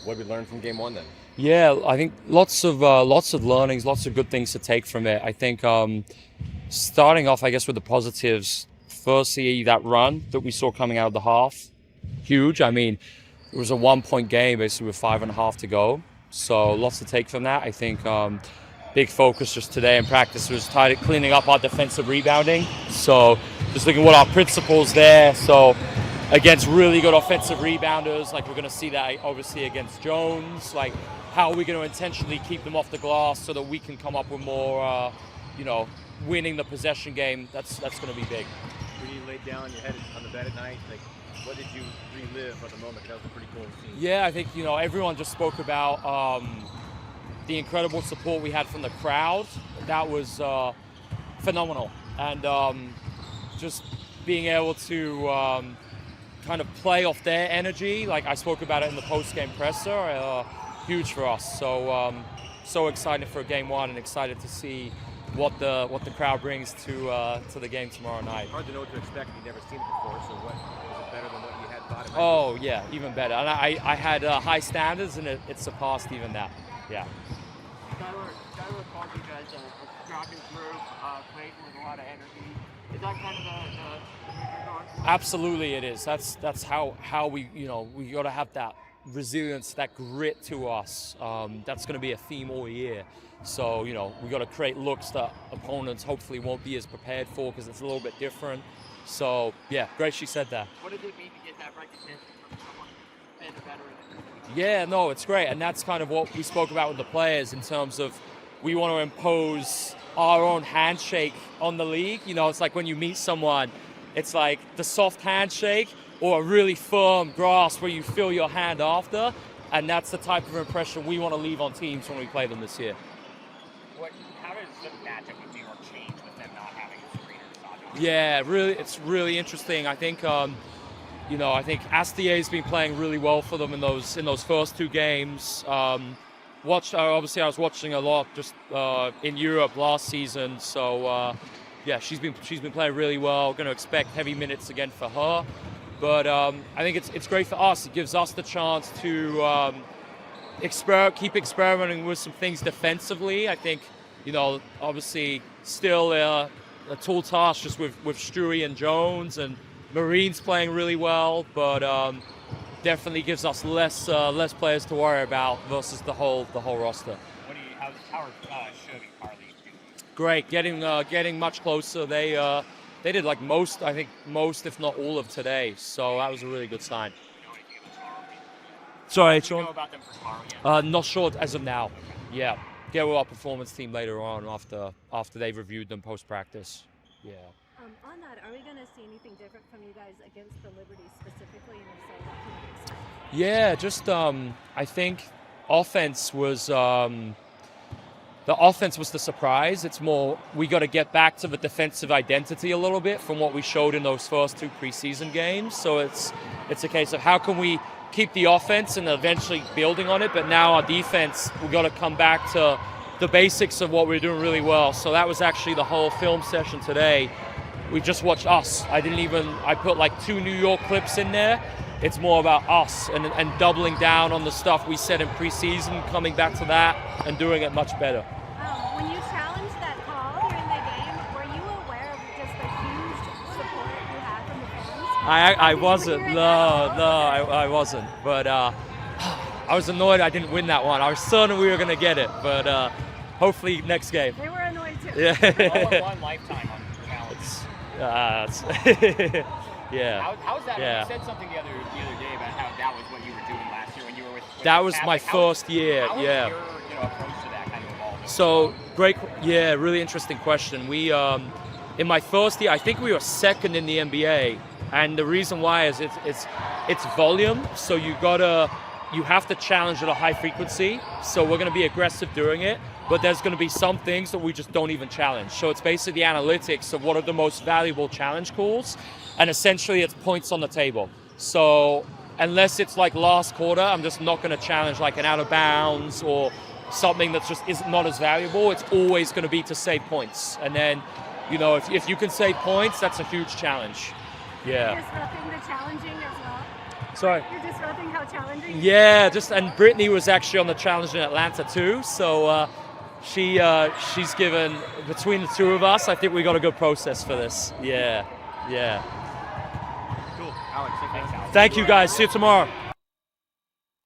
What did we learn from game one then? Yeah, I think lots of learnings, lots of good things to take from it. I think starting off, I guess, with the positives. Firstly, that run that we saw coming out of the half, huge. I mean, it was a 1 point game basically with 5.5 to go. So lots to take from that. I think big focus just today in practice was cleaning up our defensive rebounding. So just looking at what our principles there. So against really good offensive rebounders, like we're going to see that obviously against Jones. Like how are we going to intentionally keep them off the glass so that we can come up with more, winning the possession game. That's going to be big. When you laid down your head on the bed at night, like what did you relive at the moment? That was a pretty cool scene. Yeah, I think everyone just spoke about the incredible support we had from the crowd. That was phenomenal, and just being able to kind of play off their energy. Like I spoke about it in the post-game presser, huge for us. So excited for game one and excited to see what the crowd brings to the game tomorrow night. Hard to know what to expect. You've never seen it before, so what was it better than what you had thought it might Oh yeah, even better. And I had high standards, and it surpassed even that. Yeah. Skylar called you guys a scrapping group, playing with a lot of energy. Is that kind of the mood you're going for? Absolutely, it is. That's how we we got to have that resilience, that grit to us. That's going to be a theme all year. So we got to create looks that opponents hopefully won't be as prepared for because it's a little bit different. So yeah, great she said that. What does it mean to get that recognition from someone and a veteran? Yeah, no, it's great, and that's kind of what we spoke about with the players in terms of we want to impose our own handshake on the league. It's like when you meet someone, it's like the soft handshake or a really firm grasp where you feel your hand after, and that's the type of impression we want to leave on teams when we play them this year. How does the matchup with New York change with them not having a screener? Yeah, it's really interesting. I think I think Astier's been playing really well for them in those first two games. Obviously I was watching a lot just in Europe last season, so yeah, she's been playing really well. Going to expect heavy minutes again for her, but I think it's great for us. It gives us the chance to keep experimenting with some things defensively. I think obviously still a tall task just with Struy and Jones, and Marine's playing really well, but definitely gives us less players to worry about versus the whole roster. How are Shug and Carly doing? Great, getting much closer. They did like most if not all of today, so that was a really good sign. Sorry, Sean. Do you know about them for tomorrow yet? Not sure as of now. Yeah, get with our performance team later on after they've reviewed them post practice. Yeah. On that, are we going to see anything different from you guys against the Liberty specifically, and if so, what can we expect? Yeah, just I think offense was the offense was the surprise. It's more we got to get back to the defensive identity a little bit from what we showed in those first two preseason games. So it's a case of how can we keep the offense and eventually building on it, but now our defense, we got to come back to the basics of what we're doing really well. So that was actually the whole film session today. We just watched us. I put like 2 New York clips in there. It's more about us and doubling down on the stuff we said in preseason, coming back to that and doing it much better. When you challenged that call during the game, were you aware of just the huge support you had from the fans? I wasn't. No, I wasn't. But I was annoyed I didn't win that one. I was certain we were going to get it, but hopefully next game. They were annoyed too. Yeah. One lifetime on the challenge. Yeah. How's that? Yeah. You said something the other day about how that was what you were doing last year when you were with That the was Cavs. my Like, first year. How Yeah. is your approach to that kind of evolved? So great, yeah, really interesting question. We, in my first year, I think we were second in the NBA, and the reason why is it's volume. So you have to challenge at a high frequency. So we're going to be aggressive doing it, but there's going to be some things that we just don't even challenge. So it's basically the analytics of what are the most valuable challenge calls, and essentially it's points on the table. So unless it's like last quarter, I'm just not going to challenge like an out of bounds or something that's just is not as valuable. It's always going to be to save points. And then, if you can save points, that's a huge challenge. Yeah. Disrupting the challenging as well. Sorry. You're disrupting how challenging. Yeah, and Brittany was actually on the challenge in Atlanta too, so she's given, between the two of us, I think we got a good process for this. Yeah. Cool. Alex, thanks, Alex. Thank you guys. See you tomorrow.